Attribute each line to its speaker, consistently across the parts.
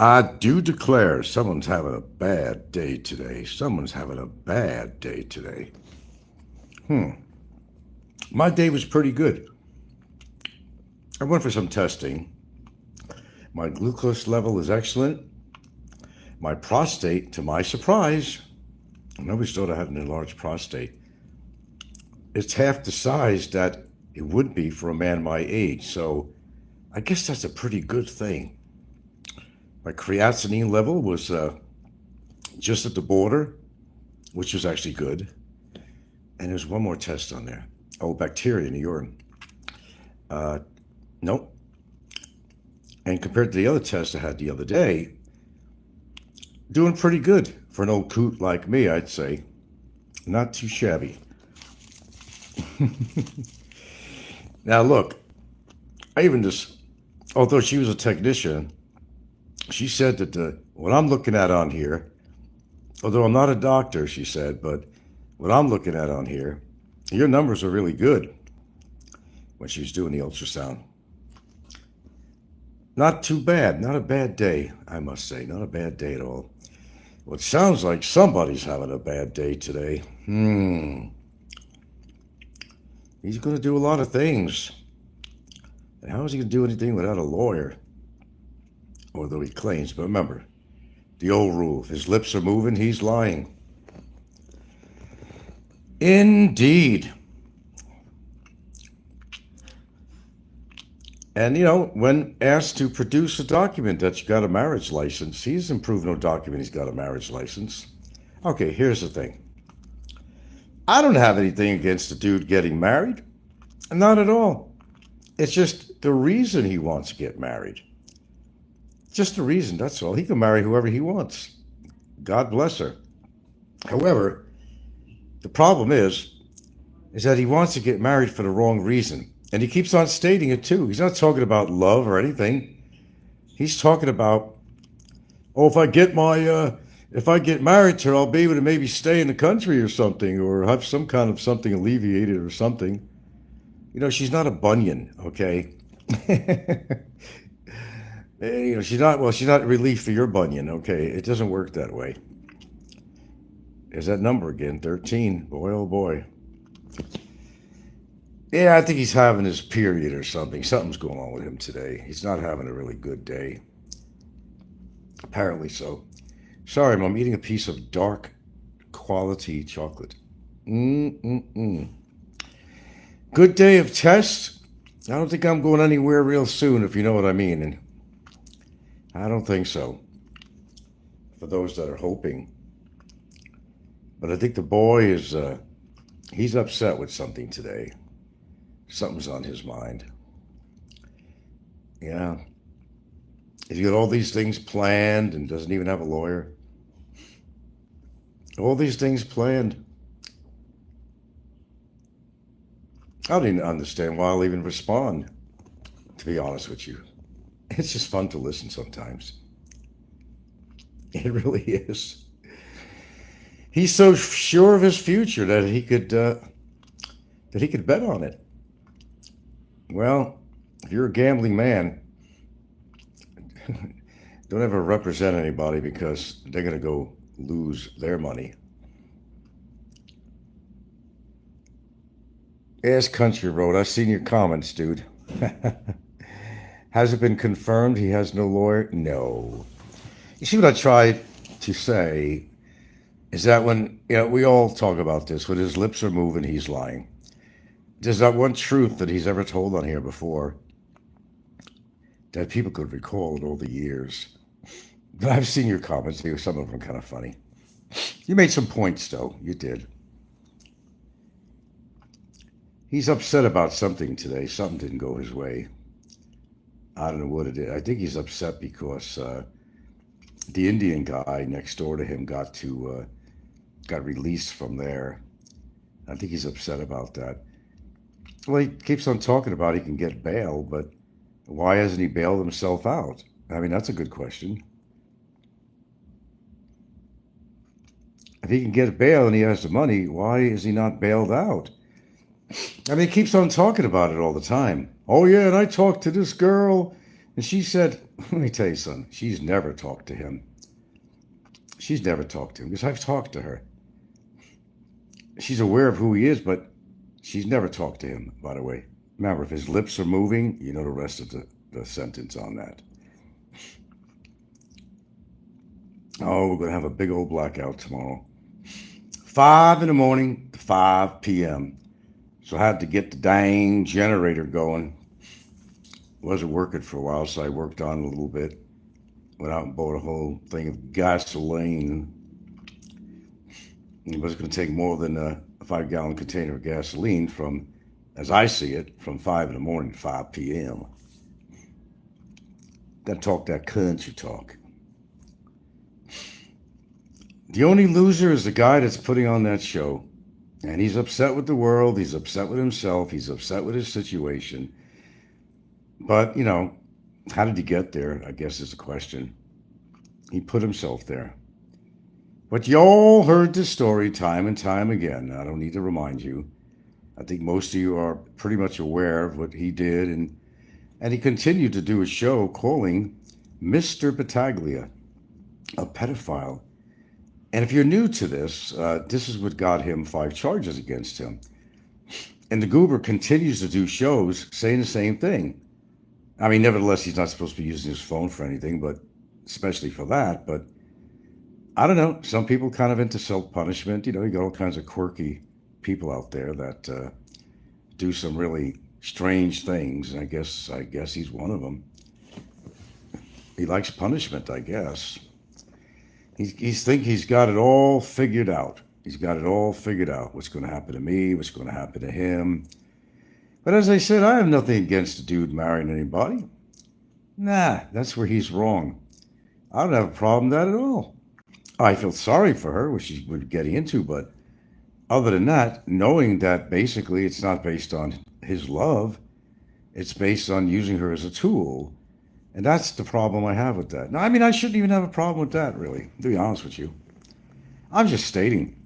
Speaker 1: I do declare someone's having a bad day today. Someone's having a bad day today. My day was pretty good. I went for some testing. My glucose level is excellent. My prostate, to my surprise, I always thought I had an enlarged prostate. It's half the size that it would be for a man my age. So I guess that's a pretty good thing. My creatinine level was just at the border, which was actually good. And there's one more test on there. Oh, bacteria in the urine. Nope. And compared to the other test I had the other day, doing pretty good for an old coot like me, I'd say. Not too shabby. Now, look, I even just, although she was a technician, she said that what I'm looking at on here, although I'm not a doctor, she said, but what I'm looking at on here, your numbers are really good when she was doing the ultrasound. Not too bad. Not a bad day, I must say. Not a bad day at all. Well, it sounds like somebody's having a bad day today. He's going to do a lot of things. And how is he going to do anything without a lawyer? Although he claims, but remember, the old rule, if his lips are moving, he's lying. Indeed. And, when asked to produce a document that you got a marriage license, he hasn't proved no document he's got a marriage license. Okay, here's the thing. I don't have anything against the dude getting married. Not at all. It's just the reason he wants to get married. Just the reason, that's all. He can marry whoever he wants. God bless her. However, the problem is that he wants to get married for the wrong reason. And he keeps on stating it too. He's not talking about love or anything. He's talking about, if I get married to her, I'll be able to maybe stay in the country or something, or have some kind of something alleviated or something. She's not a bunion, okay? She's not relief for your bunion, okay? It doesn't work that way. There's that number again, 13. Boy, oh boy. Yeah, I think he's having his period or something. Something's going on with him today. He's not having a really good day. Apparently so. Sorry, Mom, I'm eating a piece of dark quality chocolate. Good day of tests. I don't think I'm going anywhere real soon, if you know what I mean. And I don't think so. For those that are hoping. But I think the boy is, he's upset with something today. Something's on his mind. Yeah. He's got all these things planned and doesn't even have a lawyer. All these things planned. I don't even understand why I'll even respond, to be honest with you. It's just fun to listen sometimes. It really is. He's so sure of his future that he could bet on it. Well, if you're a gambling man, don't ever represent anybody because they're going to go lose their money. Ask Country Road. I've seen your comments, dude. Has it been confirmed he has no lawyer? No. You see what I tried to say is that when, we all talk about this, when his lips are moving, he's lying. There's not one truth that he's ever told on here before that people could recall in all the years. But I've seen your comments. Some of them kind of funny. You made some points, though. You did. He's upset about something today. Something didn't go his way. I don't know what it is. I think he's upset because the Indian guy next door to him got released from there. I think he's upset about that. Well, he keeps on talking about he can get bail, but why hasn't he bailed himself out? I mean, that's a good question. If he can get bail and he has the money, why is he not bailed out? I mean, he keeps on talking about it all the time. Oh, yeah, and I talked to this girl, And she said, let me tell you something. She's never talked to him. She's never talked to him because I've talked to her. She's aware of who he is, but she's never talked to him, by the way. Remember, if his lips are moving, you know the rest of the sentence on that. Oh, we're going to have a big old blackout tomorrow. 5 in the morning to 5 p.m. So I had to get the dang generator going. Wasn't working for a while, so I worked on it a little bit. Went out and bought a whole thing of gasoline. It was going to take more than a 5-gallon container of gasoline from, as I see it, from 5 in the morning to 5 p.m. Gotta talk that country talk. The only loser is the guy that's putting on that show. And he's upset with the world. He's upset with himself. He's upset with his situation. But, you know, how did he get there, I guess is the question. He put himself there. But you all heard this story time and time again. I don't need to remind you. I think most of you are pretty much aware of what he did. And he continued to do a show calling Mr. Battaglia a pedophile. And if you're new to this, this is what got him 5 charges against him. And the goober continues to do shows saying the same thing. I mean, nevertheless, he's not supposed to be using his phone for anything, but especially for that. But I don't know. Some people kind of into self-punishment. You know, you got all kinds of quirky people out there that do some really strange things. And I guess he's one of them. He likes punishment, I guess. He's got it all figured out. He's got it all figured out. What's going to happen to me? What's going to happen to him? But as I said, I have nothing against a dude marrying anybody. Nah, that's where he's wrong. I don't have a problem with that at all. I feel sorry for her, which she's getting into, but other than that, knowing that basically it's not based on his love, it's based on using her as a tool. And that's the problem I have with that. Now, I mean, I shouldn't even have a problem with that, really, to be honest with you. I'm just stating.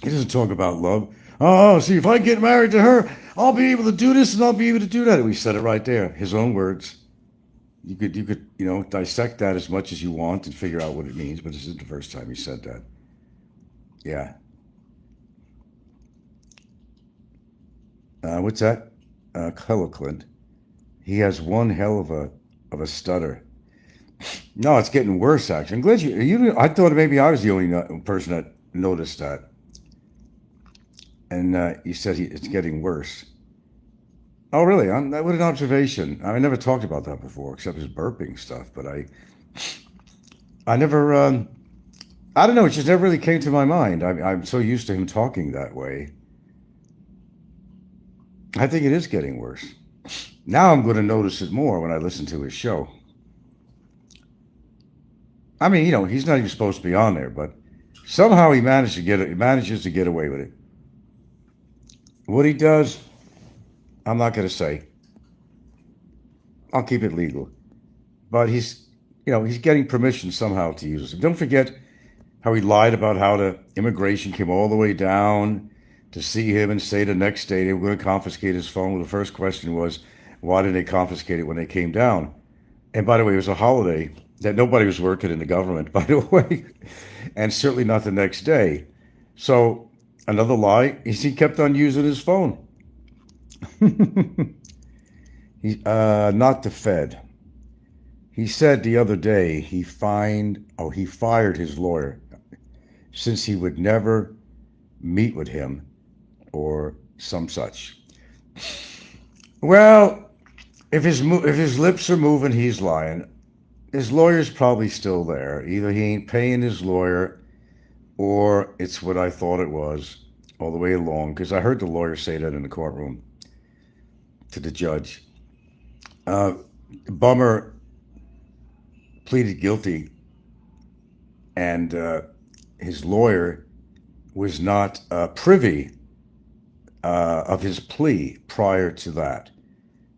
Speaker 1: He doesn't talk about love. Oh, see, if I get married to her, I'll be able to do this and I'll be able to do that. We said it right there, his own words. You could, dissect that as much as you want and figure out what it means, but this isn't the first time he said that. Yeah. What's that? Hello, Clint. He has one hell of a stutter. No, it's getting worse, actually. I'm glad you I thought maybe I was the only person that noticed that. And you said it's getting worse. Oh, really? What an observation. I never talked about that before, except his burping stuff. But I never, I don't know, it just never really came to my mind. I'm so used to him talking that way. I think it is getting worse. Now I'm going to notice it more when I listen to his show. I mean, he's not even supposed to be on there, but somehow he manages to get away with it. What he does, I'm not going to say. I'll keep it legal. But he's getting permission somehow to use it. Don't forget how he lied about how the immigration came all the way down to see him and say the next day they were going to confiscate his phone. Well, the first question was, why did they confiscate it when they came down? And by the way, it was a holiday that nobody was working in the government, by the way, and certainly not the next day. So another lie is he kept on using his phone. Not the Fed. He said the other day he fired his lawyer since he would never meet with him or some such. Well, if his lips are moving, he's lying. His lawyer's probably still there. Either he ain't paying his lawyer or it's what I thought it was all the way along, because I heard the lawyer say that in the courtroom to the judge. Bummer pleaded guilty, and his lawyer was not privy of his plea prior to that,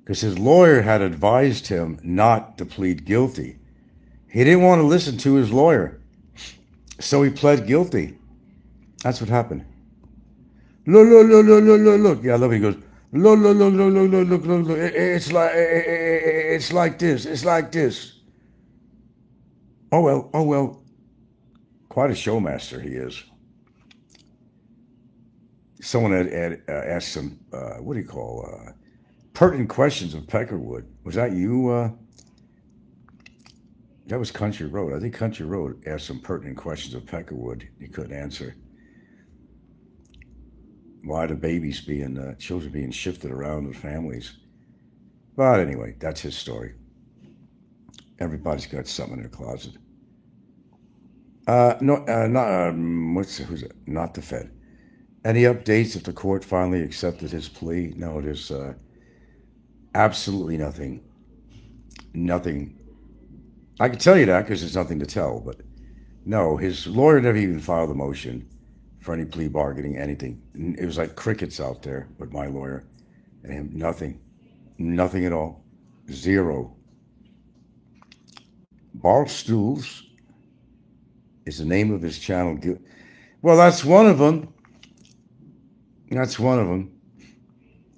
Speaker 1: because his lawyer had advised him not to plead guilty. He didn't want to listen to his lawyer, so he pled guilty. That's what happened. Look. Yeah, I love it. He goes, Look, look, look, look, look, look, look, look, look. It's like this. It's like this. Oh well, oh well. Quite a showmaster he is. Someone had asked some, what do you call, pertinent questions of Peckerwood. Was that you? That was Country Road. I think Country Road asked some pertinent questions of Peckerwood. He couldn't answer. Why the babies being, children being shifted around with families. But anyway, that's his story. Everybody's got something in their closet. No, not, who's it? Not the Fed. Any updates if the court finally accepted his plea? No, there's absolutely nothing. Nothing. I can tell you that because there's nothing to tell, but no, his lawyer never even filed a motion for any plea bargaining, anything. It was like crickets out there with my lawyer and him. Nothing. Nothing at all. Zero. Barstools is the name of his channel. Well, that's one of them. That's one of them.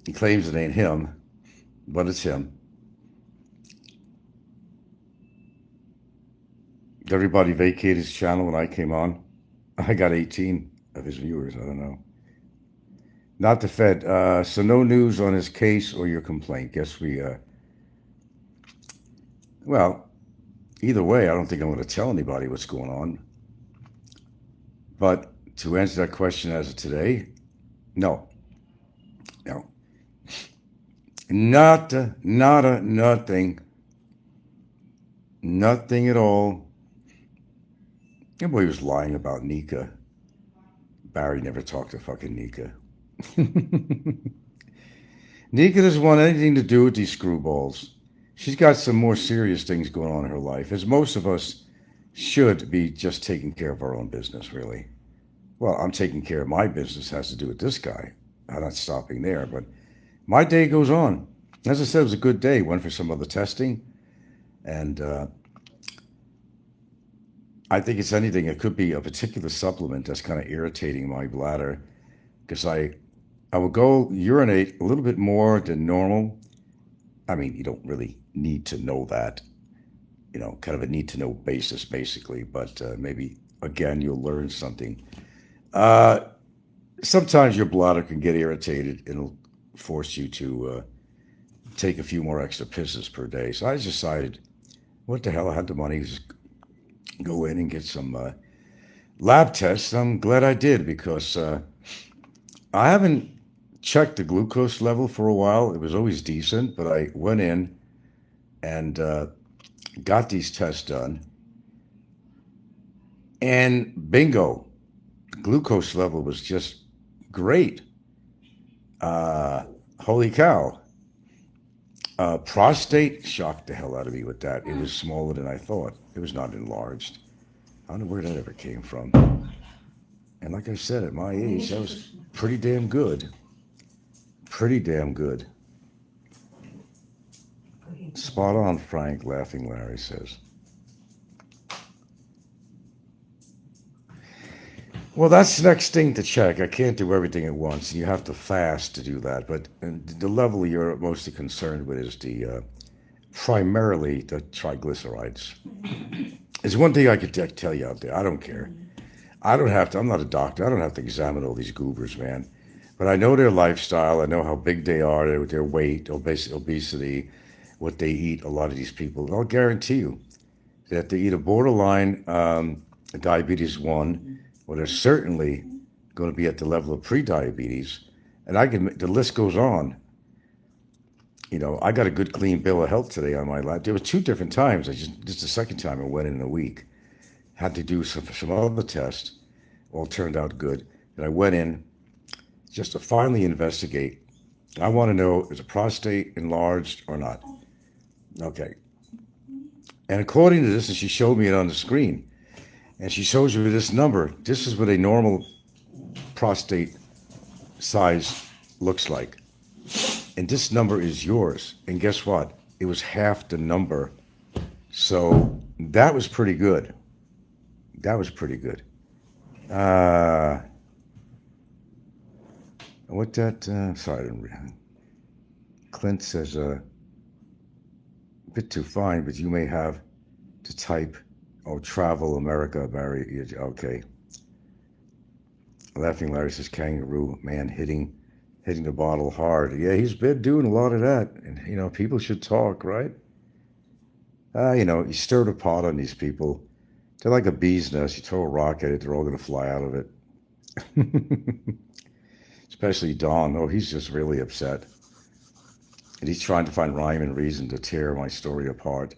Speaker 1: He claims it ain't him, but it's him. Did everybody vacate his channel when I came on? I got 18 of his viewers. I don't know. Not the Fed. So no news on his case or your complaint. Guess we, well, either way, I don't think I'm going to tell anybody what's going on. But to answer that question as of today, no. No. Nada, nada, nothing. Nothing at all. Everybody was lying about Nika. Barry never talked to fucking Nika. Nika doesn't want anything to do with these screwballs. She's got some more serious things going on in her life, as most of us should be just taking care of our own business, really. Well, I'm taking care of my business, has to do with this guy. I'm not stopping there, but my day goes on. As I said, it was a good day. Went for some other testing, and I think it's anything. It could be a particular supplement that's kind of irritating my bladder because I will go urinate a little bit more than normal. I mean, you don't really need to know that, kind of a need to know basis, basically, but maybe again, you'll learn something. Uh, Sometimes your bladder can get irritated and it'll force you to take a few more extra pisses per day. So I decided, what the hell, I had the money, just go in and get some lab tests. I'm glad I did because I haven't checked the glucose level for a while. It was always decent, but I went in and got these tests done, and bingo, glucose level was just great. Uh, Holy cow. Prostate shocked the hell out of me with that. It was smaller than I thought. It was not enlarged. I don't know where that ever came from. And like I said, at my age, that was pretty damn good. Pretty damn good. Spot on, Frank, laughing Larry says. Well, that's the next thing to check. I can't do everything at once. You have to fast to do that. But the level you're mostly concerned with is primarily the triglycerides. There's one thing I could tell you out there. I don't care. I don't have to. I'm not a doctor. I don't have to examine all these goobers, man. But I know their lifestyle. I know how big they are, their weight, obesity, what they eat. A lot of these people. And I'll guarantee you that they eat a borderline diabetes 1, or they're certainly going to be at the level of pre-diabetes. And the list goes on. I got a good clean bill of health today on my lab. There were 2 different times. This the second time I went in a week. Had to do some other tests. All turned out good. And I went in just to finally investigate. I want to know, is the prostate enlarged or not? Okay. And according to this, and she showed me it on the screen, and she shows you this number. This is what a normal prostate size looks like. And this number is yours. And guess what? It was half the number. So that was pretty good. That was pretty good. What that? Sorry, I didn't read. Clint says, a bit too fine, but you may have to type, oh, travel America, Barry. Okay. Laughing Larry says, kangaroo man hitting the bottle hard. Yeah, he's been doing a lot of that. And, people should talk, right? You stir the pot on these people. They're like a bee's nest. You throw a rock at it, they're all going to fly out of it. Especially Don. Oh, he's just really upset. And he's trying to find rhyme and reason to tear my story apart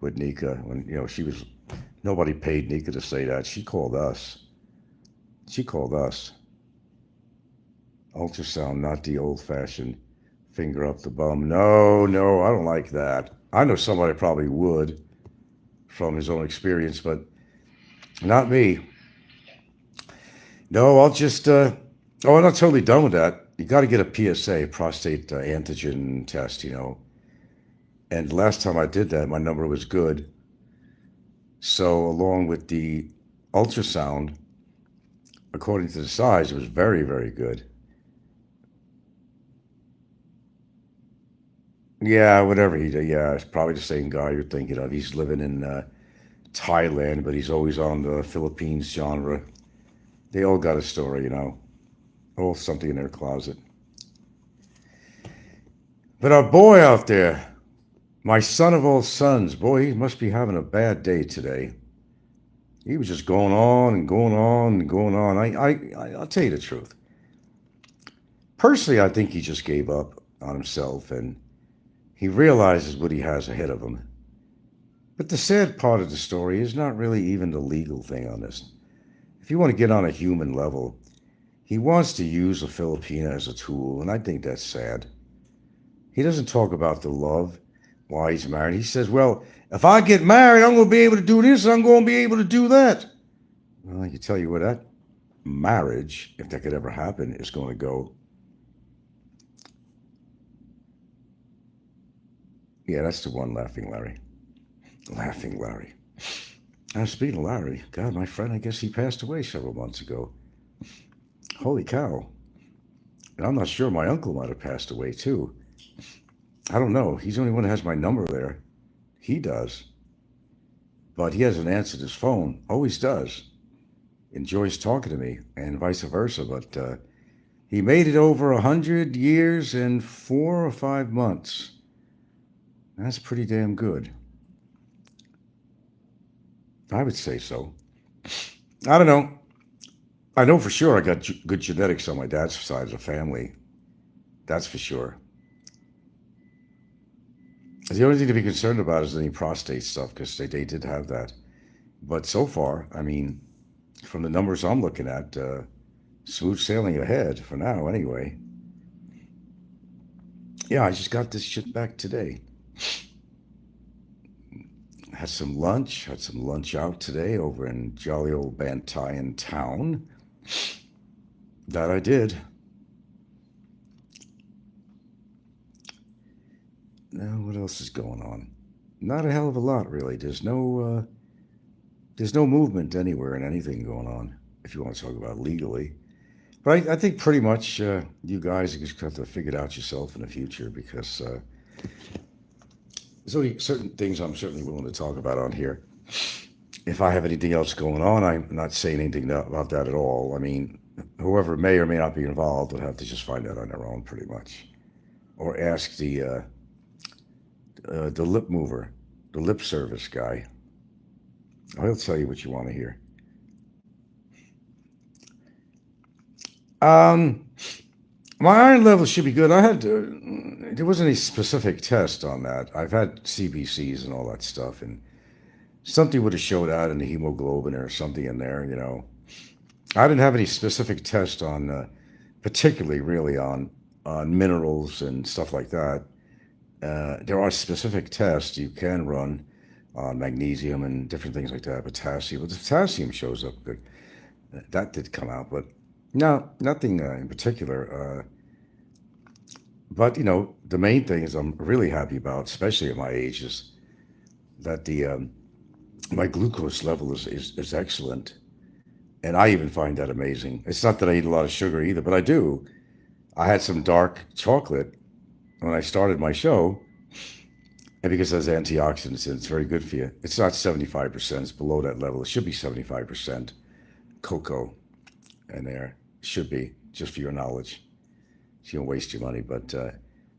Speaker 1: with Nika. When, nobody paid Nika to say that. She called us. Ultrasound, not the old-fashioned finger up the bum. No, I don't like that. I know somebody probably would from his own experience, but not me. No, I'll just, I'm not totally done with that. You got to get a PSA, prostate antigen test, And last time I did that, my number was good. So along with the ultrasound, according to the size, it was very, very good. Yeah, whatever he did. Yeah, it's probably the same guy you're thinking of. He's living in Thailand, but he's always on the Philippines genre. They all got a story, all something in their closet. But our boy out there, my son of all sons, boy, he must be having a bad day today. He was just going on and going on and going on. I'll tell you the truth. Personally, I think he just gave up on himself and he realizes what he has ahead of him. But the sad part of the story is not really even the legal thing on this. If you want to get on a human level, he wants to use a Filipina as a tool, and I think that's sad. He doesn't talk about the love, why he's married. He says, well, if I get married, I'm going to be able to do this, and I'm going to be able to do that. Well, I can tell you what, that marriage, if that could ever happen, is going to go. Yeah, that's the one, Laughing Larry. Laughing Larry. Speaking of Larry, God, my friend, I guess he passed away several months ago. Holy cow. And I'm not sure my uncle might have passed away too. I don't know. He's the only one that has my number there. He does. But he hasn't answered his phone. Always does. Enjoys talking to me and vice versa. But he made it over 100 years and 4 or 5 months. That's pretty damn good. I would say so. I don't know. I know for sure I got good genetics on my dad's side of the family. That's for sure. The only thing to be concerned about is any prostate stuff because they did have that. But so far, I mean, from the numbers I'm looking at, smooth sailing ahead for now anyway. Yeah, I just got this shit back today. Had some lunch out today over in jolly old Bantayan town. That I did. Now, what else is going on? Not a hell of a lot, really. There's no movement anywhere and anything going on, if you want to talk about legally. But I think pretty much you guys just have to figure it out yourself in the future because there's only certain things I'm certainly willing to talk about on here. If I have anything else going on, I'm not saying anything about that at all. I mean, whoever may or may not be involved will have to just find out on their own, pretty much, or ask the lip mover, the lip service guy. He'll tell you what you want to hear. My iron level should be good. There wasn't any specific test on that. I've had CBCs and all that stuff, and something would have showed out in the hemoglobin or something in there, I didn't have any specific test on, particularly really on minerals and stuff like that. There are specific tests you can run on magnesium and different things like that, potassium. But the potassium shows up good. That did come out, but no, nothing in particular. But, the main thing is I'm really happy about, especially at my age, is that my glucose level is excellent. And I even find that amazing. It's not that I eat a lot of sugar either, but I do. I had some dark chocolate when I started my show, and because it has antioxidants in it, it's very good for you. It's not 75%, it's below that level. It should be 75% cocoa in there. Should be, just for your knowledge. So you don't waste your money, but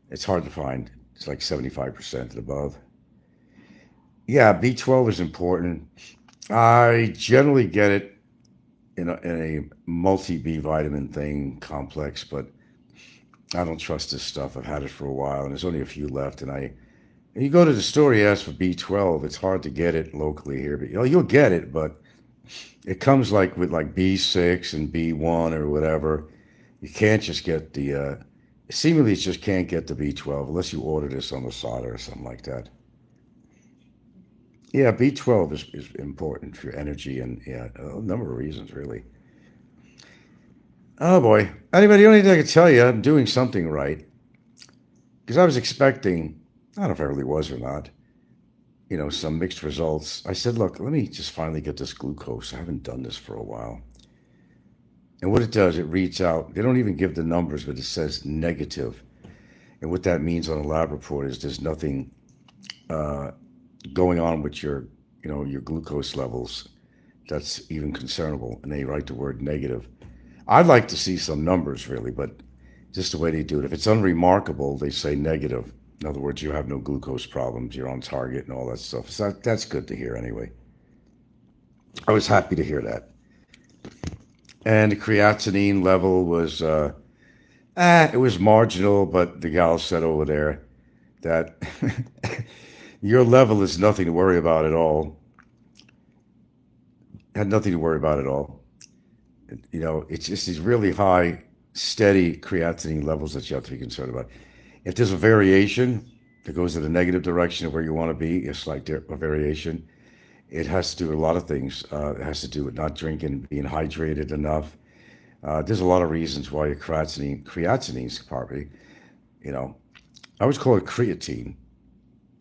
Speaker 1: it's hard to find. It's like 75% and above. Yeah, B12 is important. I generally get it in a multi B vitamin thing complex, but I don't trust this stuff. I've had it for a while, and there's only a few left. And you go to the store, you ask for B12. It's hard to get it locally here, but you'll get it, but it comes like with like B6 and B1 or whatever. You can't just get the. Seemingly, you just can't get the B12 unless you order this on the side or something like that. Yeah, B12 is important for energy and yeah, a number of reasons, really. Oh boy. Anyway, the only thing I can tell you, I'm doing something right. Because I was expecting, I don't know if I really was or not, some mixed results. I said, look, let me just finally get this glucose. I haven't done this for a while. And what it does, it reads out, they don't even give the numbers, but it says negative. And what that means on a lab report is there's nothing going on with your glucose levels that's even concernable. And they write the word negative. I'd like to see some numbers, really, but just the way they do it. If it's unremarkable, they say negative. In other words, you have no glucose problems, you're on target and all that stuff. So that's good to hear anyway. I was happy to hear that. And the creatinine level was, it was marginal, but the gal said over there that your level is nothing to worry about at all. Had nothing to worry about at all. It's just these really high, steady creatinine levels that you have to be concerned about. If there's a variation that goes in the negative direction of where you want to be, it's like a variation. It has to do with a lot of things. It has to do with not drinking, being hydrated enough. There's a lot of reasons why your creatinine's probably, I always call it creatine,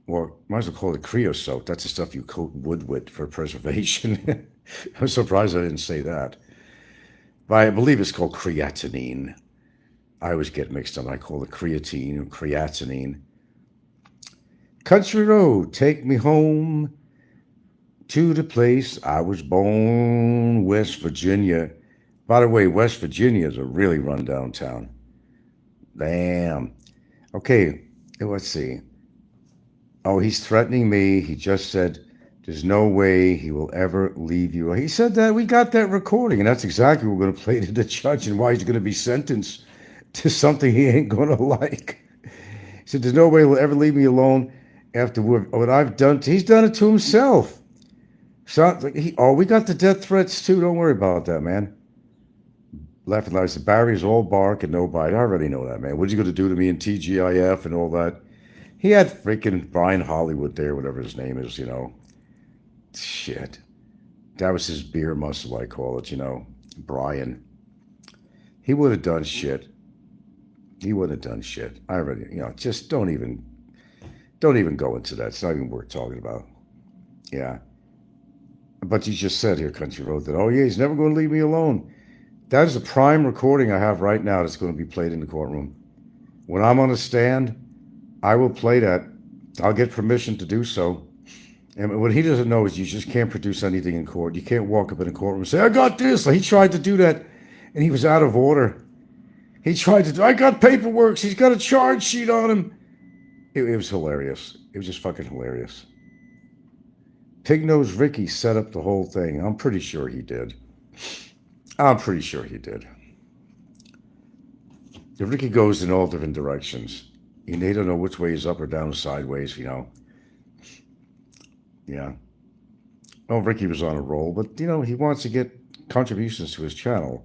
Speaker 1: or might as well call it creosote. That's the stuff you coat wood with for preservation. I'm surprised I didn't say that. But I believe it's called creatinine. I always get mixed up. I call it creatine or creatinine. Country road, take me home to the place I was born, West Virginia. By the way, West Virginia is a really rundown town. Damn. Okay, let's see. Oh, he's threatening me. He just said, there's no way he will ever leave you. He said that. We got that recording, and that's exactly what we're going to play to the judge and why he's going to be sentenced to something he ain't going to like. He said, there's no way he'll ever leave me alone after what I've done. He's done it to himself. So, we got the death threats too. Don't worry about that, man. Laughing like the Barry's all bark and no bite. I already know that, man. What's he going to do to me in TGIF and all that? He had freaking Brian Hollywood there, whatever his name is, Shit. That was his beer muscle, I call it, Brian. He would have done shit. He would have done shit. I already, just don't even go into that. It's not even worth talking about. Yeah. But you just said here, Country Road, that, oh yeah, he's never going to leave me alone. That is a prime recording I have right now that's going to be played in the courtroom. When I'm on the stand, I will play that. I'll get permission to do so. And what he doesn't know is you just can't produce anything in court. You can't walk up in a courtroom and say, I got this. He tried to do that, and he was out of order. He tried to do, I got paperwork. He's got a charge sheet on him. It was hilarious. It was just fucking hilarious. Pig-Nosed Ricky set up the whole thing. I'm pretty sure he did. The Ricky goes in all different directions. They don't know which way is up or down or sideways, Yeah. Oh, Ricky was on a roll, but, he wants to get contributions to his channel.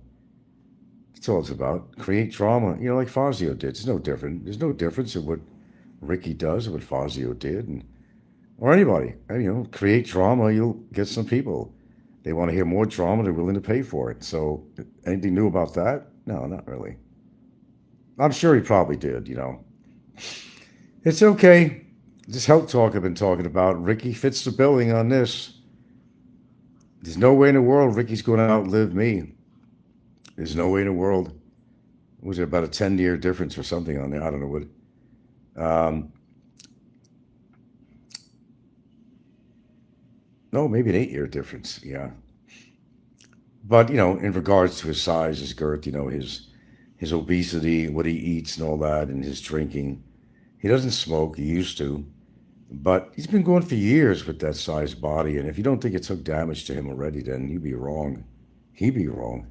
Speaker 1: That's all it's about. Create drama, like Fazio did. It's no different. There's no difference in what Ricky does and what Fazio did, or anybody. Create drama, you'll get some people. They want to hear more drama, they're willing to pay for it. So, anything new about that? No, not really. I'm sure he probably did, It's okay. This health talk I've been talking about, Ricky fits the billing on this. There's no way in the world Ricky's going to outlive me. There's no way in the world. Was it about a 10-year difference or something on there? I don't know what. Um, no, maybe an 8 year difference. Yeah. But, in regards to his size, his girth, his obesity, what he eats and all that, and his drinking, he doesn't smoke. He used to. But he's been going for years with that size body. And if you don't think it took damage to him already, then you'd be wrong. He'd be wrong.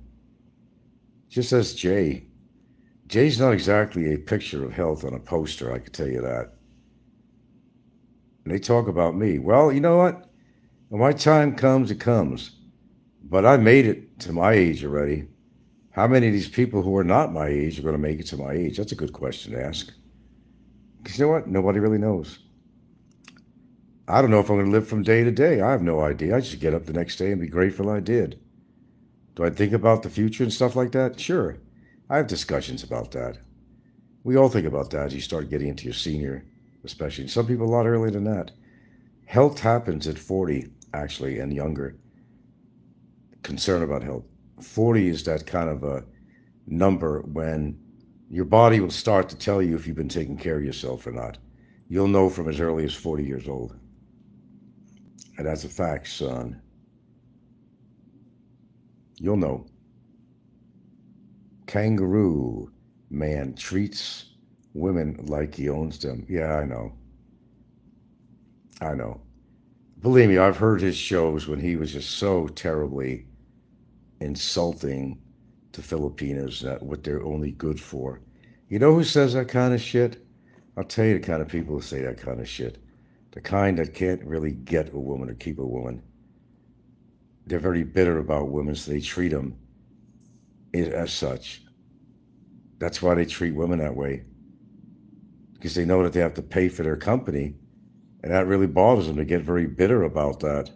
Speaker 1: Just as Jay. Jay's not exactly a picture of health on a poster, I can tell you that. And they talk about me. Well, you know what? When my time comes, it comes. But I made it to my age already. How many of these people who are not my age are going to make it to my age? That's a good question to ask. Because you know what? Nobody really knows. I don't know if I'm going to live from day to day. I have no idea. I just get up the next day and be grateful I did. Do I think about the future and stuff like that? Sure. I have discussions about that. We all think about that as you start getting into your senior, especially. Some people a lot earlier than that. Health happens at 40, actually, and younger. Concern about health. 40 is that kind of a number when your body will start to tell you if you've been taking care of yourself or not. You'll know from as early as 40 years old. And that's a fact, son. You'll know. Kangaroo man treats women like he owns them. Yeah, I know. I know. Believe me, I've heard his shows when he was just so terribly insulting to Filipinos that what they're only good for. You know who says that kind of shit? I'll tell you the kind of people who say that kind of shit. The kind that can't really get a woman or keep a woman. They're very bitter about women, so they treat them as such. That's why they treat women that way. Because they know that they have to pay for their company. And that really bothers them. They get very bitter about that.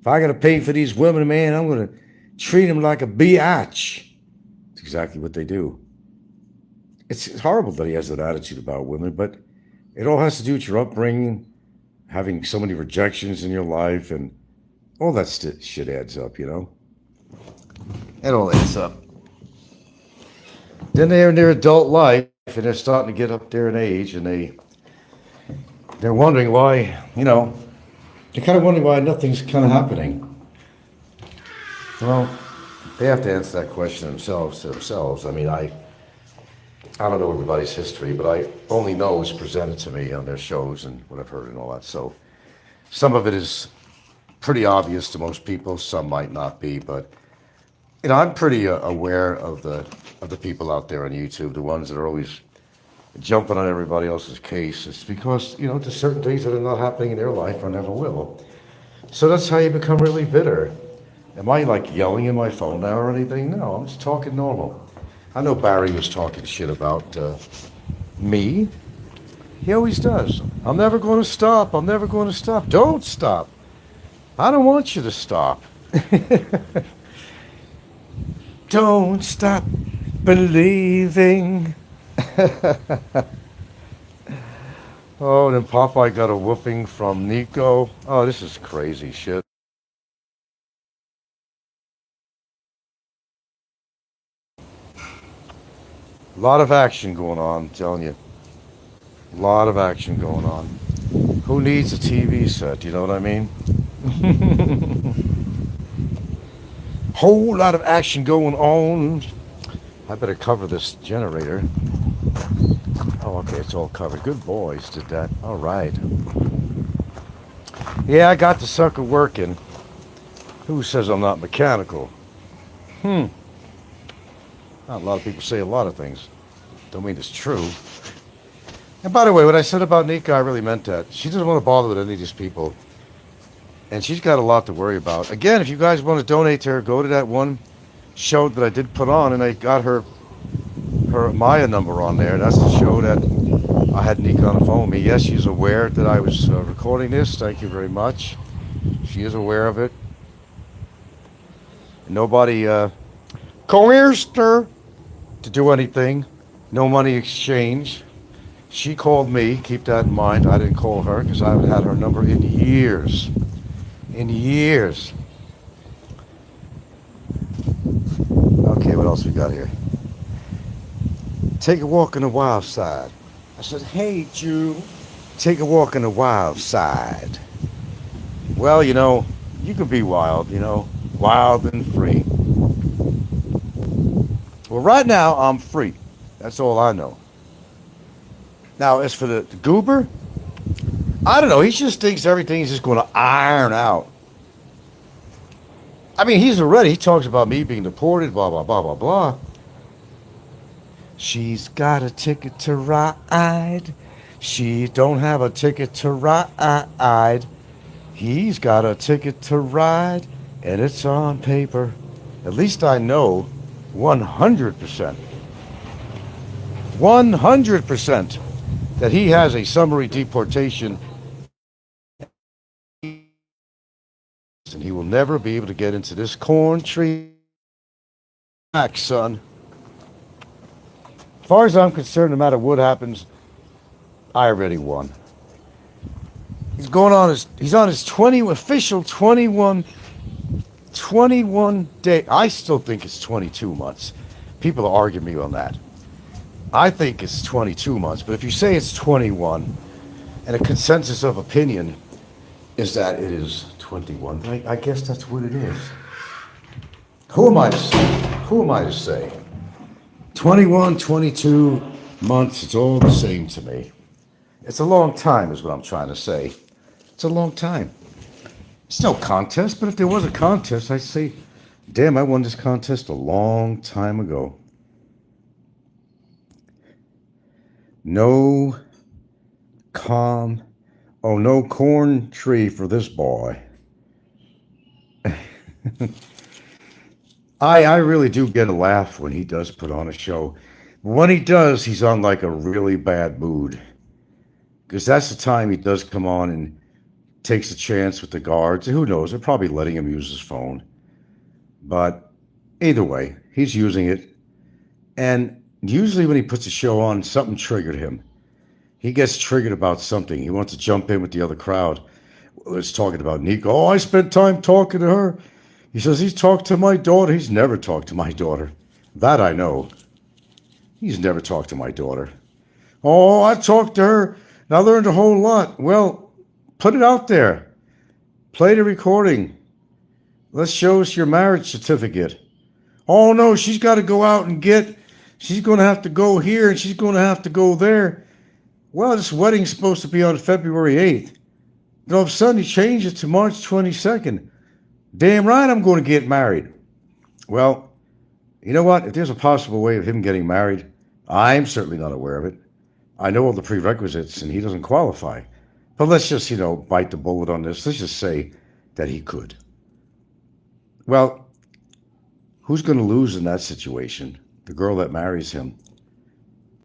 Speaker 1: If I got to pay for these women, man, I'm going to treat them like a biatch. It's exactly what they do. It's horrible that he has that attitude about women, but it all has to do with your upbringing, having so many rejections in your life, and all that shit adds up, It all adds up. Then they're in their adult life, and they're starting to get up there in age, and they're wondering why, they're kind of wondering why nothing's kind of happening. Well, they have to answer that question themselves to themselves. I mean, I don't know everybody's history, but I only know what's presented to me on their shows and what I've heard and all that. So some of it is pretty obvious to most people. Some might not be, but I'm pretty aware of the people out there on YouTube, the ones that are always jumping on everybody else's case. It's because there's certain things that are not happening in their life or never will. So that's how you become really bitter. Am I like yelling in my phone now or anything? No, I'm just talking normal. I know Barry was talking shit about me. He always does. I'm never going to stop. I'm never going to stop. Don't stop. I don't want you to stop. Don't stop believing. Oh, and then Popeye got a whooping from Nico. Oh, this is crazy shit. A lot of action going on, I'm telling you. A lot of action going on. Who needs a TV set, you know what I mean? Whole lot of action going on. I better cover this generator. Oh, okay, it's all covered. Good boys did that. All right. Yeah, I got the sucker working. Who says I'm not mechanical? Not a lot of people say a lot of things. Don't mean it's true. And by the way, what I said about Nika, I really meant that. She doesn't want to bother with any of these people. And she's got a lot to worry about. Again, if you guys want to donate to her, go to that one show that I did put on, and I got her Maya number on there. That's the show that I had Nika on the phone with me. Yes, she's aware that I was recording this. Thank you very much. She is aware of it. Nobody coerced her to do anything. No money exchange. She called me. Keep that in mind. I didn't call her because I haven't had her number in years. In years. Okay, what else we got here? Take a walk on the wild side. said, "Hey, Jew, take a walk on the wild side." Well, you can be wild, wild and free. Well, right now, I'm free. That's all I know. Now, as for the goober, I don't know. He just thinks everything's just going to iron out. I mean, he talks about me being deported, blah, blah, blah, blah, blah. She's got a ticket to ride. She don't have a ticket to ride. He's got a ticket to ride, and it's on paper. At least I know 100%, 100% that he has a summary deportation and he will never be able to get into this corn tree back, son. As far as I'm concerned, no matter what happens, I already won. He's on his official 21 day. I still think it's 22 months. People argue me on that. I think it's 22 months, but if you say it's 21, and a consensus of opinion is that it is 21, I guess that's what it is. Who am I to say? Who am I to say? 21, 22 months, it's all the same to me. It's a long time, is what I'm trying to say. It's a long time. It's no contest, but if there was a contest, I'd say, damn, I won this contest a long time ago. No no corn tree for this boy. I really do get a laugh when he does put on a show. When he does, he's on like a really bad mood. Because that's the time he does come on and takes a chance with the guards. Who knows? They're probably letting him use his phone. But either way, he's using it. And usually when he puts a show on, something triggered him. He gets triggered about something. He wants to jump in with the other crowd. It's talking about Nico. Oh, I spent time talking to her. He says he's talked to my daughter. He's never talked to my daughter. That I know. He's never talked to my daughter. Oh, I talked to her and I learned a whole lot. Well, put it out there. Play the recording. Let's show us your marriage certificate. Oh, no, she's got to go out and she's going to have to go here and she's going to have to go there. Well, this wedding's supposed to be on February 8th. And all of a sudden, he changed it to March 22nd. Damn right I'm going to get married. Well, you know what? If there's a possible way of him getting married, I'm certainly not aware of it. I know all the prerequisites, and he doesn't qualify. But let's just, bite the bullet on this. Let's just say that he could. Well, who's going to lose in that situation? The girl that marries him.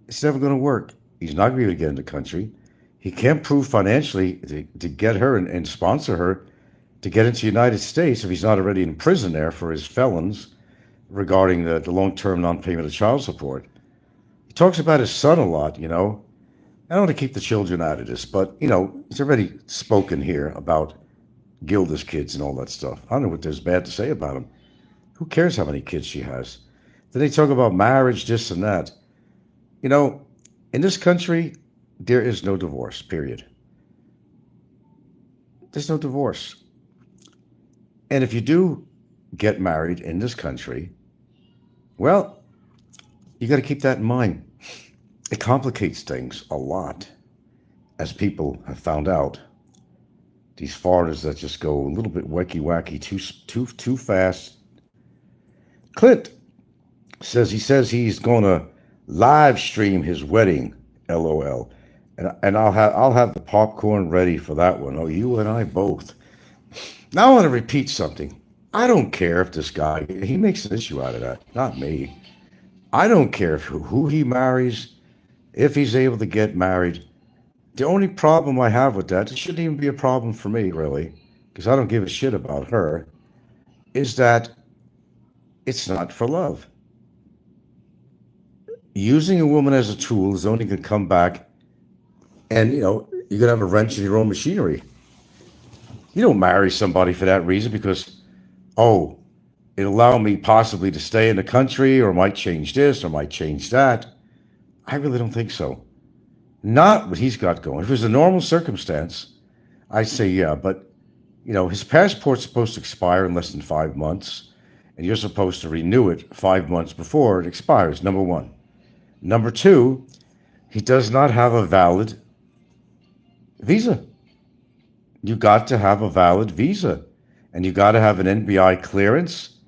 Speaker 1: It's never going to work. He's not going to be able to get in the country. He can't prove financially to get her and sponsor her to get into the United States if he's not already in prison there for his felons regarding the long-term non-payment of child support. He talks about his son a lot, I don't want to keep the children out of this, but, it's already spoken here about Gilda's kids and all that stuff. I don't know what there's bad to say about them. Who cares how many kids she has? Then they talk about marriage, this and that. In this country, there is no divorce, period. There's no divorce. And if you do get married in this country, well, you got to keep that in mind. It complicates things a lot, as people have found out. These foreigners that just go a little bit wacky, too fast. Clint says he's going to live stream his wedding, LOL. And I'll have the popcorn ready for that one. Oh, you and I both. Now I want to repeat something. I don't care if this guy, he makes an issue out of that, not me. I don't care who he marries, if he's able to get married. The only problem I have with that, it shouldn't even be a problem for me, really, because I don't give a shit about her, is that it's not for love. Using a woman as a tool is only going to come back and, you're going to have a wrench in your own machinery. You don't marry somebody for that reason because, it'll allow me possibly to stay in the country or might change this or might change that. I really don't think so. Not what he's got going. If it was a normal circumstance, I'd say yeah, but his passport's supposed to expire in less than 5 months, and you're supposed to renew it 5 months before it expires, number one. Number two, he does not have a valid visa. You got to have a valid visa, and you got to have an NBI clearance,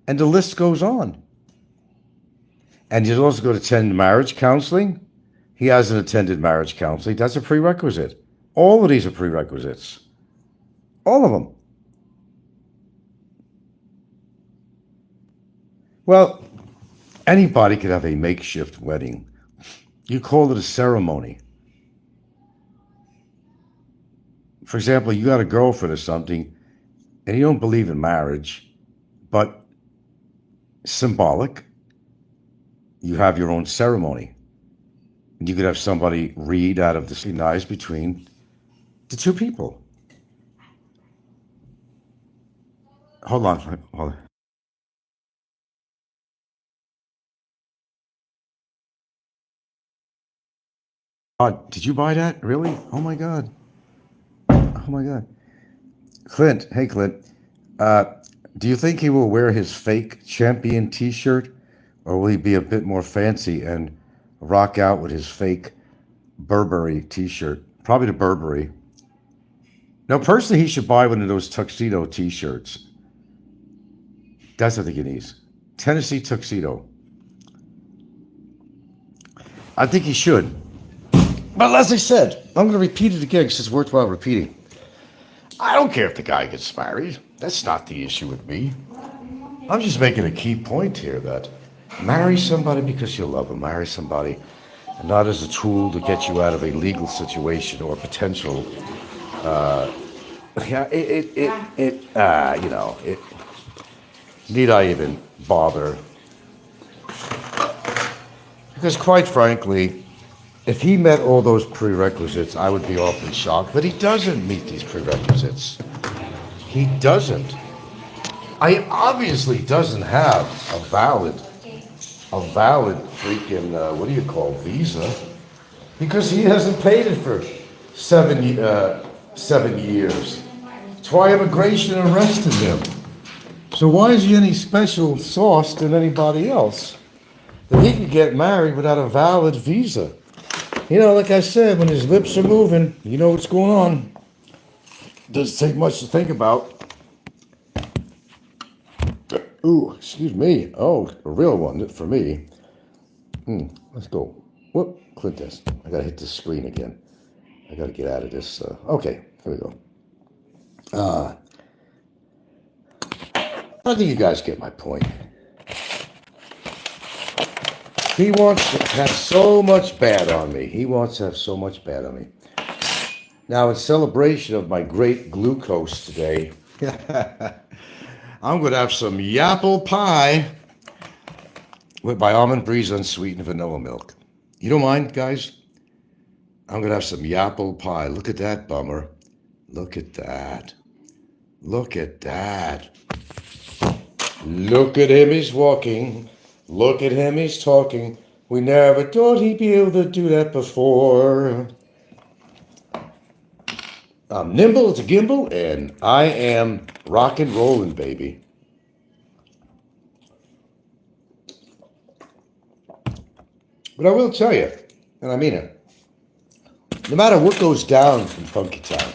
Speaker 1: and the list goes on. And you'd also go to attend marriage counseling. He hasn't attended marriage counseling. That's a prerequisite. All of these are prerequisites. All of them. Well, anybody could have a makeshift wedding. You call it a ceremony. For example, you got a girlfriend or something, and you don't believe in marriage, but symbolic, you have your own ceremony. And you could have somebody read out of the knives between the two people. Hold on. Did you buy that? Really? Oh my God. Oh my God. Clint, hey Clint, do you think he will wear his fake champion t-shirt, or will he be a bit more fancy and rock out with his fake Burberry t-shirt? Probably the Burberry. Now, personally, he should buy one of those tuxedo t-shirts. That's what I think he needs. Tennessee tuxedo. I think he should. But as I said, I'm going to repeat it again because it's worthwhile repeating. I don't care if the guy gets married. That's not the issue with me. I'm just making a key point here that marry somebody because you love them. Marry somebody and not as a tool to get you out of a legal situation or potential. Need I even bother? Because quite frankly, if he met all those prerequisites, I would be awfully shocked. But he doesn't meet these prerequisites. He doesn't. He obviously doesn't have a valid freaking, visa, because he hasn't paid it for 7 years. That's why immigration arrested him. So why is he any special sauce than anybody else? That he could get married without a valid visa. Like I said, when his lips are moving, you know what's going on. Doesn't take much to think about. Ooh, excuse me. Oh, a real one for me. Let's go. Whoop, click this. I gotta hit the screen again. I gotta get out of this. Okay, here we go. I think you guys get my point. He wants to have so much bad on me. Now, in celebration of my great glucose today, I'm going to have some yapple pie with my almond breeze unsweetened vanilla milk. You don't mind, guys? I'm going to have some yapple pie. Look at that, bummer. Look at that. Look at that. Look at him, he's walking. Look at him, he's talking. We never thought he'd be able to do that before. I'm nimble as a gimbal, and I am rock and rolling, baby. But I will tell you, and I mean it, no matter what goes down in Funky Town,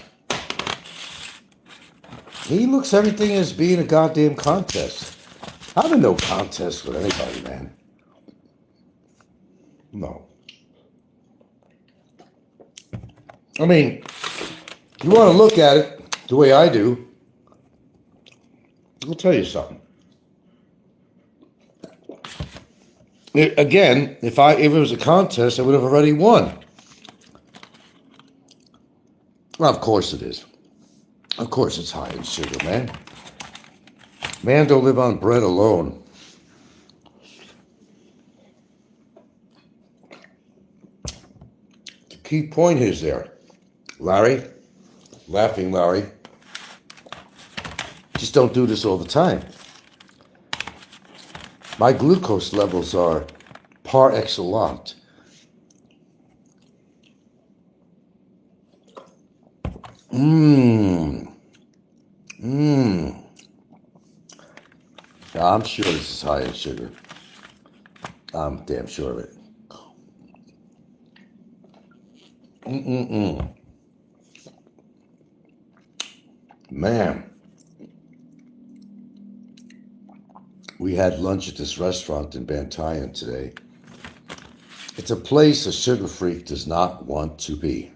Speaker 1: he looks everything as being a goddamn contest. I'm in no contest with anybody, man. No. I mean, you want to look at it the way I do, I'll tell you something. Again, if it was a contest, I would have already won. Well, of course it is. Of course it's high in sugar, man. Man don't live on bread alone. The key point is there, Larry, laughing Larry, just don't do this all the time. My glucose levels are par excellence. Mmm. Mmm. I'm sure this is high in sugar. I'm damn sure of it. Mm-mm-mm. Man, we had lunch at this restaurant in Bantayan today. It's a place a sugar freak does not want to be.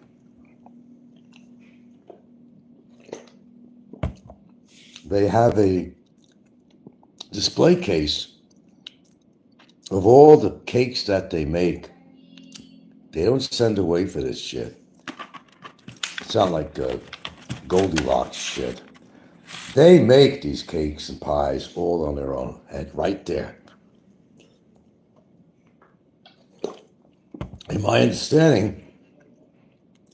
Speaker 1: They have a display case of all the cakes that they make. They don't send away for this shit. Sound like Goldilocks shit. They make these cakes and pies all on their own, and right there. In my understanding,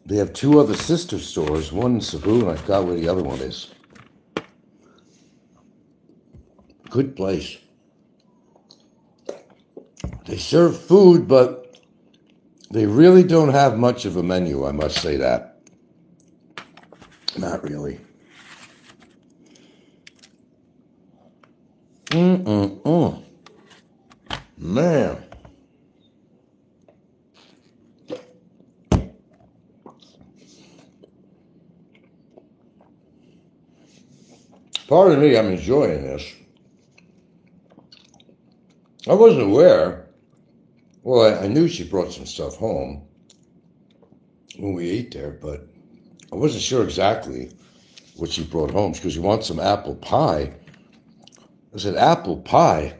Speaker 1: they have two other sister stores, one in Cebu, and I forgot where the other one is. Good place. They serve food, but they really don't have much of a menu, I must say that. Not really. Man. Pardon me, I'm enjoying this. I wasn't aware. Well, I knew she brought some stuff home when we ate there, but I wasn't sure exactly what she brought home because you want some apple pie. I said, apple pie?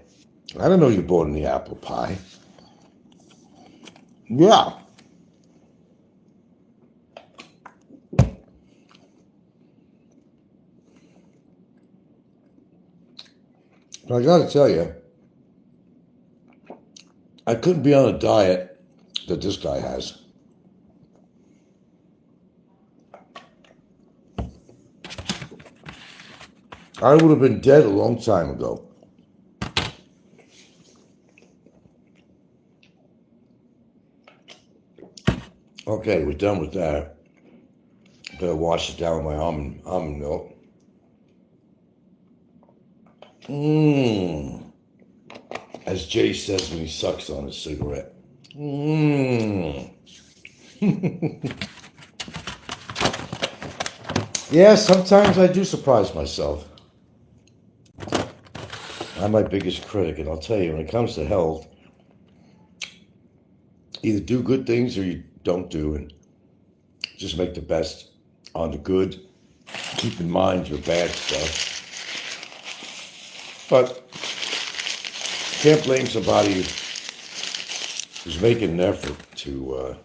Speaker 1: I don't know you bought any apple pie. Yeah. But I gotta tell you, I couldn't be on a diet that this guy has. I would have been dead a long time ago. Okay, we're done with that. Better wash it down with my almond milk. Mmm. As Jay says when he sucks on his cigarette. Mmm. Yeah, sometimes I do surprise myself. I'm my biggest critic, and I'll tell you, when it comes to health, either do good things or you don't do, and just make the best on the good. Keep in mind your bad stuff. But can't blame somebody who's making an effort to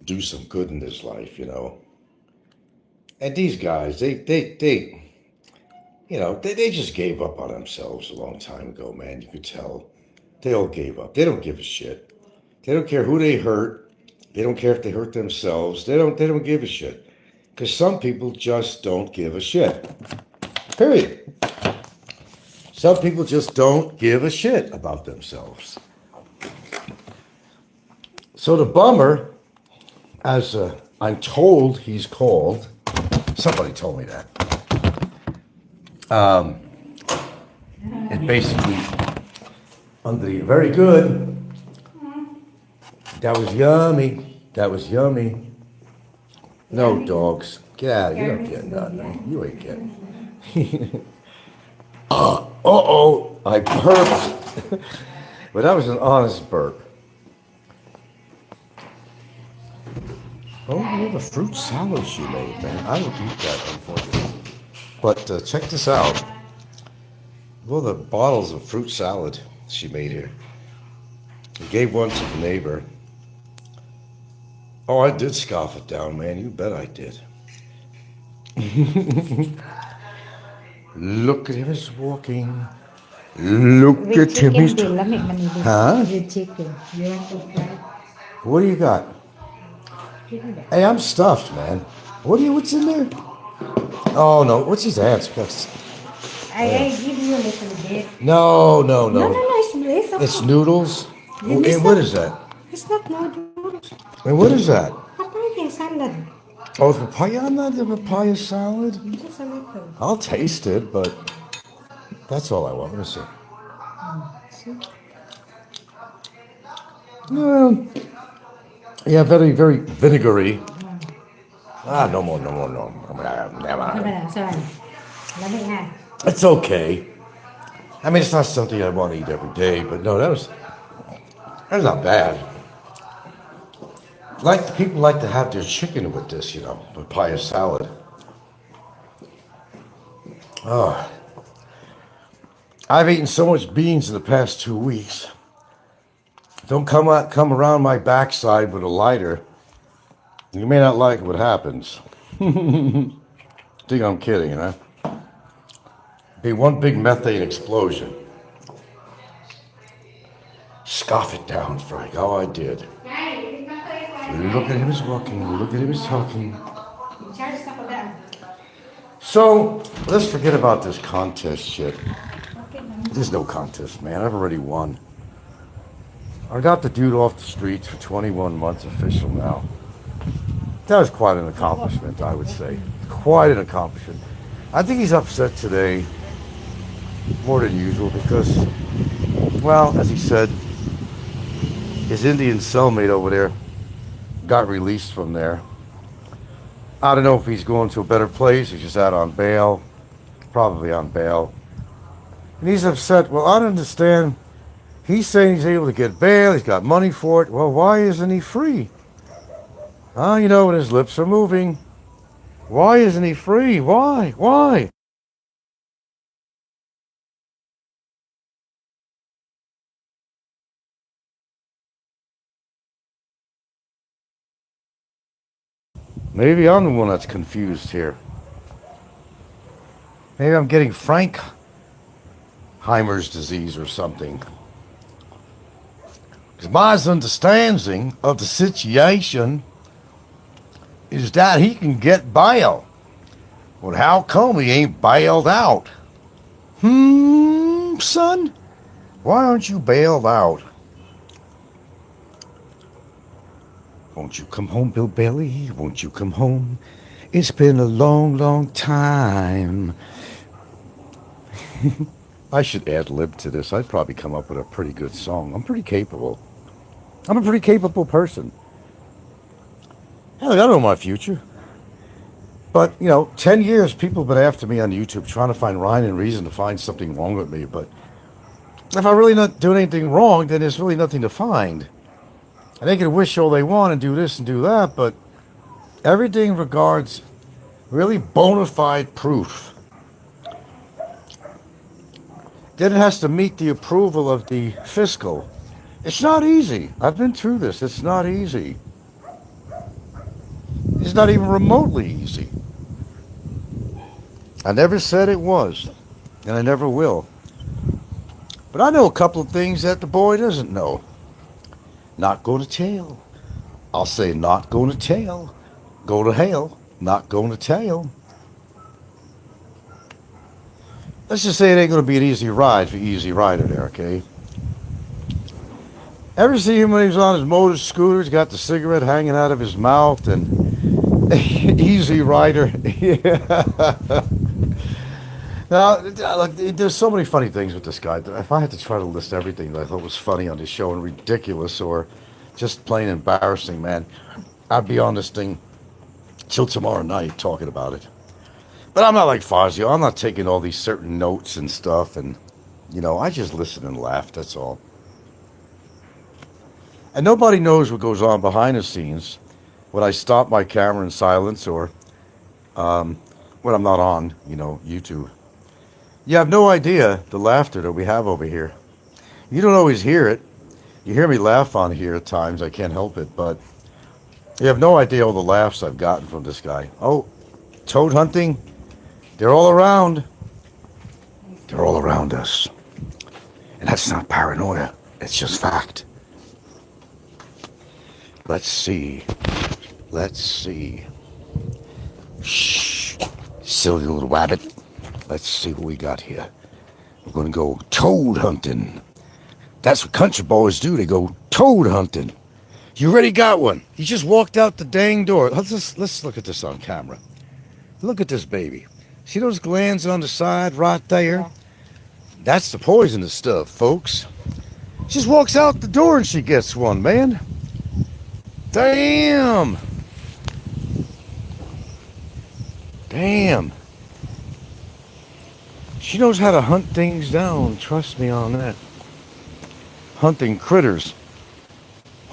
Speaker 1: do some good in his life, you know. And these guys, they just gave up on themselves a long time ago, man. You could tell. They all gave up. They don't give a shit. They don't care who they hurt. They don't care if they hurt themselves. They don't give a shit. Because some people just don't give a shit. Period. Some people just don't give a shit about themselves. So the bummer, as I'm told he's called, somebody told me that. It basically, under the very good. That was yummy. That was yummy. No dogs. Get out of here. You don't get nothing. You ain't getting. Uh-oh. I burped. But that was an honest burp. Oh, yeah, the fruit salad she made, man. I would eat that, unfortunately. But check this out. Well, the bottles of fruit salad she made here. I gave one to the neighbor. Oh, I did scoff it down, man. You bet I did. Look at him, he's walking. Look
Speaker 2: With
Speaker 1: at him, he's...
Speaker 2: chicken,
Speaker 1: Huh?
Speaker 2: with chicken. You want to try?
Speaker 1: What do you got? Hey, I'm stuffed, man. What's in there? Oh, no. What's his answer?
Speaker 2: I give you a little bit.
Speaker 1: No.
Speaker 2: No, it's okay.
Speaker 1: It's noodles?
Speaker 2: It's
Speaker 1: And what is that?
Speaker 2: It's not noodles.
Speaker 1: And what is that?
Speaker 2: Papaya salad.
Speaker 1: Oh, is papaya on that? The papaya salad?
Speaker 2: Just a little.
Speaker 1: I'll taste it, but that's all I want. Let me see.
Speaker 2: See?
Speaker 1: No. Yeah, very, very vinegary. Ah, no more, no more, no more.
Speaker 2: Sorry. Lamig na.
Speaker 1: It's okay. I mean, it's not something I want to eat every day, but no, that's not bad. Like people like to have their chicken with this, papaya salad. Oh, I've eaten so much beans in the past 2 weeks. Don't come around my backside with a lighter. You may not like what happens. Think I'm kidding, huh? Be one big methane explosion. Scoff it down, Frank. Oh, I did. Look at him as walking. Look at him as talking. So, let's forget about this contest shit. There's no contest, man. I've already won. I got the dude off the streets for 21 months official now. That was quite an accomplishment, I would say. Quite an accomplishment. I think he's upset today more than usual because, well, as he said, his Indian cellmate over there got released from there. I don't know if he's going to a better place. He's just out on bail. Probably on bail. And he's upset. Well, I don't understand. He's saying he's able to get bail. He's got money for it. Well, why isn't he free? When his lips are moving. Why isn't he free? Why? Why? Maybe I'm the one that's confused here. Maybe I'm getting Frankheimer's disease or something. Because my understanding of the situation is that he can get bail. Well, how come he ain't bailed out? Son? Why aren't you bailed out? Won't you come home, Bill Bailey? Won't you come home? It's been a long, long time. I should ad-lib to this. I'd probably come up with a pretty good song. I'm pretty capable. I'm a pretty capable person. Hell, I don't know my future. But, 10 years people have been after me on YouTube trying to find rhyme and reason to find something wrong with me. But if I'm really not doing anything wrong, then there's really nothing to find. And they can wish all they want and do this and do that, but everything regards really bona fide proof. Then it has to meet the approval of the fiscal. It's not easy. I've been through this. It's not easy. It's not even remotely easy. I never said it was, and I never will. But I know a couple of things that the boy doesn't know. Not going to jail. I'll say not going to jail. Go to hell. Not going to jail. Let's just say it ain't going to be an easy ride for Easy Rider there, okay? Ever see him when he was on his motor scooter? He's got the cigarette hanging out of his mouth and Easy Rider. Yeah. Now, look, there's so many funny things with this guy. If I had to try to list everything that I thought was funny on this show and ridiculous or just plain embarrassing, man, I'd be on this thing till tomorrow night talking about it. But I'm not like Fazio. I'm not taking all these certain notes and stuff. And, I just listen and laugh. That's all. And nobody knows what goes on behind the scenes when I stop my camera in silence or when I'm not on, YouTube. You have no idea the laughter that we have over here. You don't always hear it. You hear me laugh on here at times. I can't help it. But you have no idea all the laughs I've gotten from this guy. Oh, toad hunting. They're all around. They're all around us. And that's not paranoia. It's just fact. Let's see. Shh. Silly little rabbit. Let's see what we got here. We're going to go toad hunting. That's what country boys do. They go toad hunting. You already got one. You just walked out the dang door. Let's look at this on camera. Look at this baby. See those glands on the side right there?
Speaker 2: Yeah.
Speaker 1: That's the poisonous stuff, folks. She just walks out the door and she gets one, man. Damn. Damn. She knows how to hunt things down. Trust me on that. Hunting critters.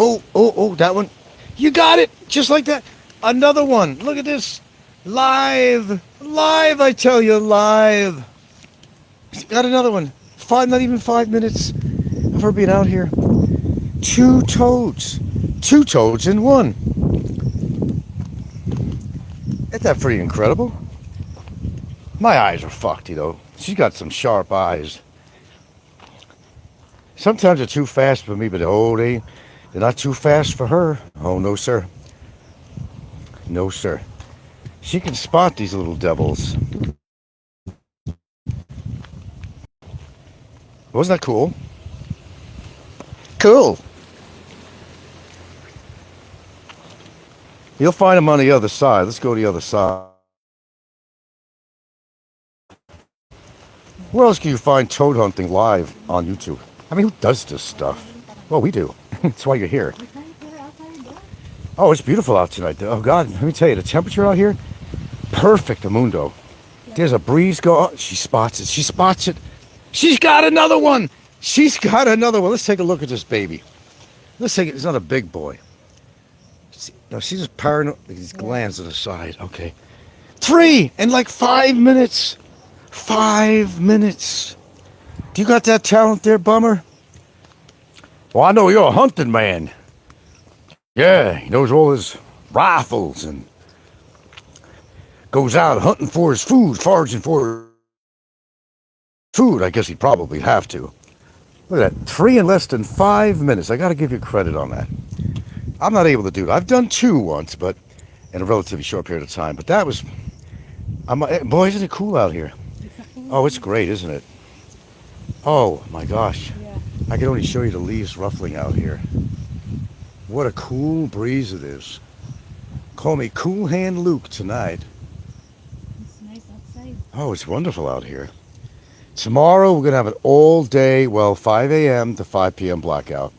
Speaker 1: Oh, that one. You got it. Just like that. Another one. Look at this. Live. Live, I tell you, live. Got another one. Not even 5 minutes of her being out here. Two toads. Two toads in one. Isn't that pretty incredible? My eyes are fucked, you know. She's got some sharp eyes. Sometimes they're too fast for me, but they're not too fast for her. Oh, no, sir. No, sir. She can spot these little devils. Wasn't that cool? Cool. You'll find them on the other side. Let's go to the other side. Where else can you find toad hunting live on YouTube? I mean, who does this stuff? Well, we do. That's why you're here. Oh, it's beautiful out tonight. Oh, God, let me tell you, the temperature out here, perfect, Amundo. There's a breeze going. She spots it. She spots it. She's got another one. She's got another one. Let's take a look at this baby. Let's take it. It's not a big boy. No, she's just paranoid. These glands to the side. Okay. 3 in like 5 minutes. 5 minutes. Do you got that talent there, Bummer? Well, I know you're a hunting man. Yeah, he knows all his rifles and goes out hunting for his food, foraging for food. I guess he'd probably have to. Look at that. 3 in less than 5 minutes. I got to give you credit on that. I'm not able to do that. I've done 2 once, but in a relatively short period of time. But that was... boy, isn't it cool out here? Oh, it's great, isn't it? Oh, my gosh.
Speaker 2: Yeah.
Speaker 1: I can only show you the leaves ruffling out here. What a cool breeze it is. Call me Cool Hand Luke tonight.
Speaker 2: It's nice outside.
Speaker 1: Oh, it's wonderful out here. Tomorrow we're going to have an all day, well, 5 a.m. to 5 p.m. blackout.